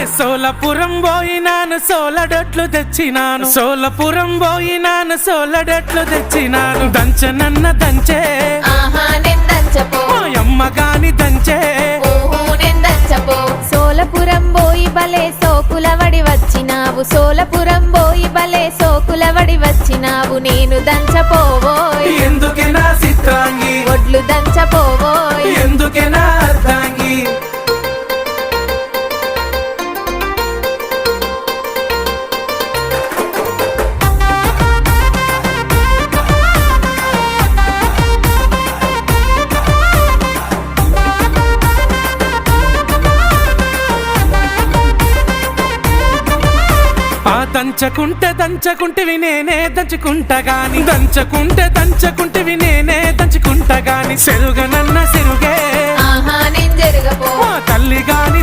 సోలపురం పోయినాను సోలడొట్లు తెచ్చినాను సోలపురం పోయినాను సోలడొట్లు తెచ్చినాను దంచనన్న దంచే అమ్మ గాని దంచే సోలపురం పోయి బలే సోకులవడి వచ్చినావు సోలపురం పోయి బలే సోకులవడి వచ్చినావు నేను దంచపోవోయ్ ఎందుకే నా చిత్రాంగి ఒడ్లు దంచపోవోయ్ ఎందుకే నా అర్ధాంగి దంచకుంటే నేనే దంచుకుంటా గాని దంచకుంటే నేనే దంచుకుంటా గాని సెరుగనన్న సెరుగే నేను జరగపో తల్లి గాని